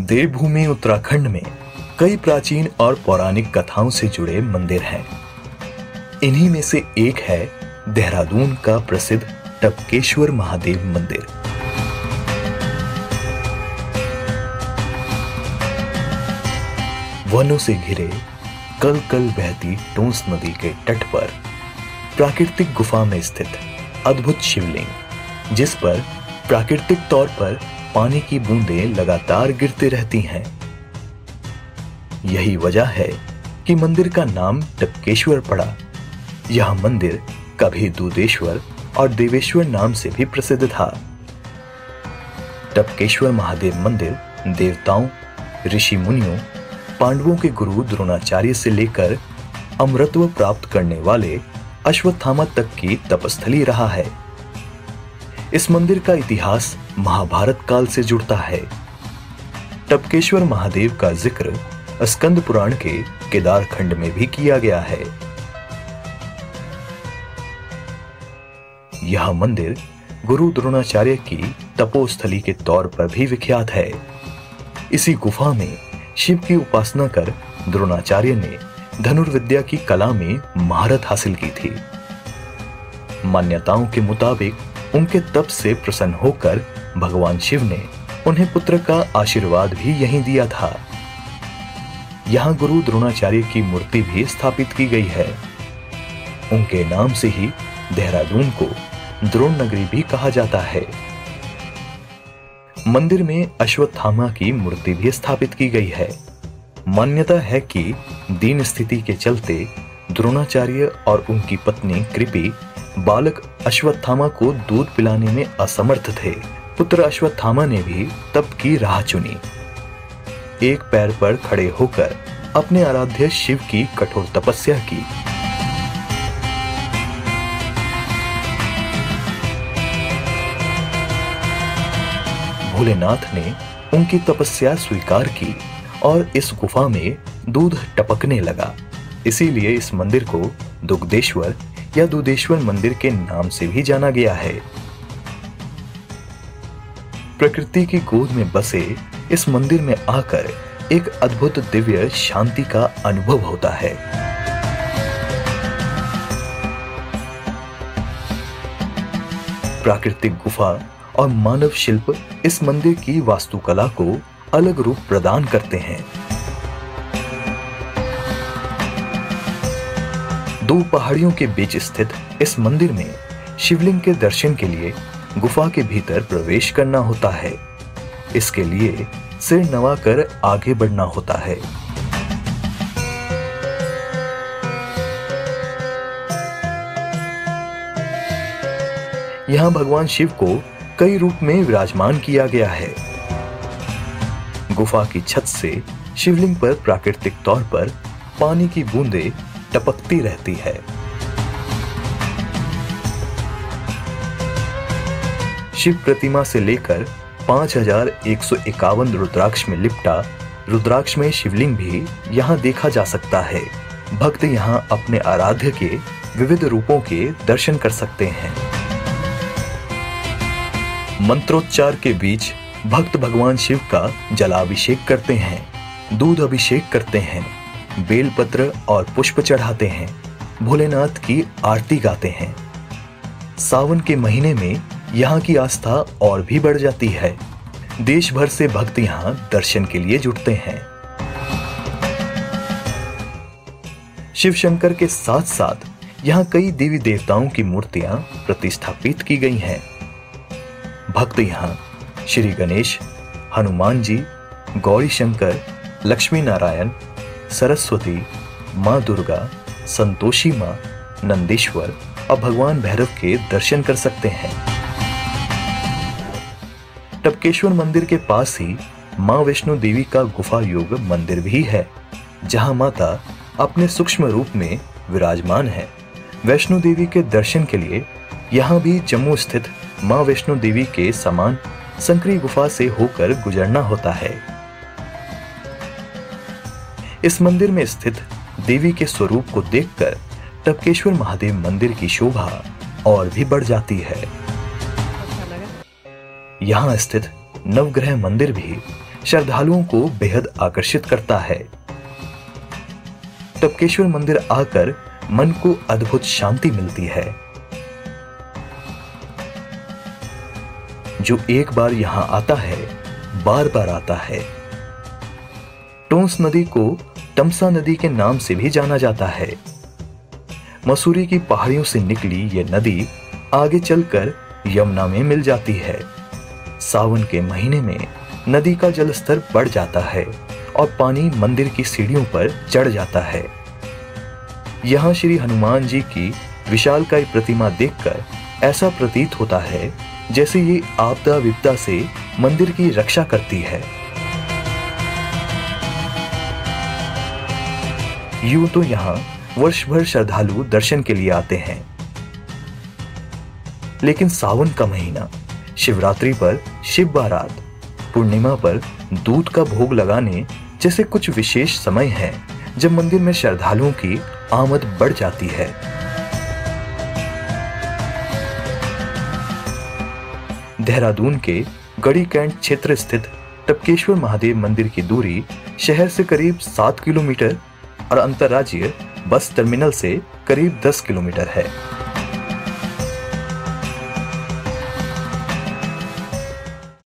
देवभूमि उत्तराखंड में कई प्राचीन और पौराणिक कथाओं से जुड़े मंदिर हैं। इन्हीं में से एक है देहरादून का प्रसिद्ध टपकेश्वर महादेव मंदिर। वनों से घिरे कल कल बहती टोंस नदी के तट पर प्राकृतिक गुफा में स्थित अद्भुत शिवलिंग, जिस पर प्राकृतिक तौर पर पानी की बूंदें लगातार गिरती रहती हैं। यही वजह है कि मंदिर का नाम टपकेश्वर पड़ा। यह मंदिर कभी दूधेश्वर और देवेश्वर नाम से भी प्रसिद्ध था। टपकेश्वर महादेव मंदिर देवताओं, ऋषि मुनियों, पांडवों के गुरु द्रोणाचार्य से लेकर अमरत्व प्राप्त करने वाले अश्वत्थामा तक की तपस्थली रहा है। इस मंदिर का इतिहास महाभारत काल से जुड़ता है। टपकेश्वर महादेव का जिक्र स्कंद पुराण के केदार खंड में भी किया गया है। यह मंदिर गुरु द्रोणाचार्य की तपोस्थली के तौर पर भी विख्यात है। इसी गुफा में शिव की उपासना कर द्रोणाचार्य ने धनुर्विद्या की कला में महारत हासिल की थी। मान्यताओं के मुताबिक उनके तप से प्रसन्न होकर भगवान शिव ने उन्हें पुत्र का आशीर्वाद भी यहीं दिया था। यहां गुरु द्रोणाचार्य की मूर्ति भी स्थापित की गई है। उनके नाम से ही देहरादून को द्रोण नगरी भी कहा जाता है। मंदिर में अश्वत्थामा की मूर्ति भी स्थापित की गई है। मान्यता है कि दीन स्थिति के चलते द्रोणाचार्य और उनकी पत्नी कृपि बालक अश्वत्थामा को दूध पिलाने में असमर्थ थे। पुत्र अश्वत्थामा ने भी तप की राह चुनी। एक पैर पर खड़े होकर अपने आराध्य शिव की कठोर तपस्या की। भोलेनाथ ने उनकी तपस्या स्वीकार की और इस गुफा में दूध टपकने लगा। इसीलिए इस मंदिर को दुग्धेश्वर या दूधेश्वर मंदिर के नाम से भी जाना गया है। प्रकृति की गोद में बसे इस मंदिर में आकर एक अद्भुत दिव्य शांति का अनुभव होता है। प्राकृतिक गुफा और मानव शिल्प इस मंदिर की वास्तुकला को अलग रूप प्रदान करते हैं। दो पहाड़ियों के बीच स्थित इस मंदिर में शिवलिंग के दर्शन के लिए गुफा के भीतर प्रवेश करना होता है। इसके लिए सिर नवाकर आगे बढ़ना होता है। यहां भगवान शिव को कई रूप में विराजमान किया गया है। गुफा की छत से शिवलिंग पर प्राकृतिक तौर पर पानी की बूंदें टपकती रहती है। शिव प्रतिमा से लेकर 5151 रुद्राक्ष में लिपटा रुद्राक्ष में शिवलिंग भी यहाँ देखा जा सकता है। भक्त यहाँ अपने आराध्य के विविध रूपों के दर्शन कर सकते हैं। मंत्रोच्चार के बीच भक्त भगवान शिव का जलाभिषेक करते हैं, दूध अभिषेक करते हैं, बेलपत्र और पुष्प चढ़ाते हैं, भोलेनाथ की आरती गाते हैं। सावन के महीने में यहाँ की आस्था और भी बढ़ जाती है। देश भर से भक्त यहाँ दर्शन के लिए जुटते हैं। शिव शंकर के साथ साथ यहाँ कई देवी देवताओं की मूर्तियां प्रतिष्ठापित की गई हैं। भक्त यहाँ श्री गणेश, हनुमान जी, गौरी शंकर, लक्ष्मी नारायण, सरस्वती, माँ दुर्गा, संतोषी माँ, नंदीश्वर और भगवान भैरव के दर्शन कर सकते हैं। टपकेश्वर मंदिर के पास ही माँ वैष्णो देवी का गुफा योग मंदिर भी है, जहां माता अपने सूक्ष्म रूप में विराजमान है। वैष्णो देवी के दर्शन के लिए यहाँ भी जम्मू स्थित माँ वैष्णो देवी के समान संकरी गुफा से होकर गुजरना होता है। इस मंदिर में स्थित देवी के स्वरूप को देखकर टपकेश्वर महादेव मंदिर की शोभा और भी बढ़ जाती है। यहाँ स्थित नवग्रह मंदिर भी श्रद्धालुओं को बेहद आकर्षित करता है। टपकेश्वर मंदिर आकर मन को अद्भुत शांति मिलती है। जो एक बार यहां आता है बार बार आता है। टोंस नदी को तमसा नदी के नाम से भी जाना जाता है। मसूरी की पहाड़ियों से निकली ये नदी आगे चलकर यमुना में मिल जाती है। सावन के महीने में नदी का जल स्तर बढ़ जाता है और पानी मंदिर की सीढ़ियों पर चढ़ जाता है। यहाँ श्री हनुमान जी की विशालकाय प्रतिमा देखकर ऐसा प्रतीत होता है जैसे ये आपदा विपदा से मंदिर की रक्षा करती है। यूं तो यहाँ वर्ष भर श्रद्धालु दर्शन के लिए आते हैं, लेकिन सावन का महीना, शिवरात्रि पर शिव बारात, पूर्णिमा पर दूध का भोग लगाने जैसे कुछ विशेष समय है जब मंदिर में श्रद्धालुओं की आमद बढ़ जाती है। देहरादून के गढ़ी कैंट क्षेत्र स्थित टपकेश्वर महादेव मंदिर की दूरी शहर से करीब 7 किलोमीटर और अंतर्राज्यीय बस टर्मिनल से करीब 10 किलोमीटर है।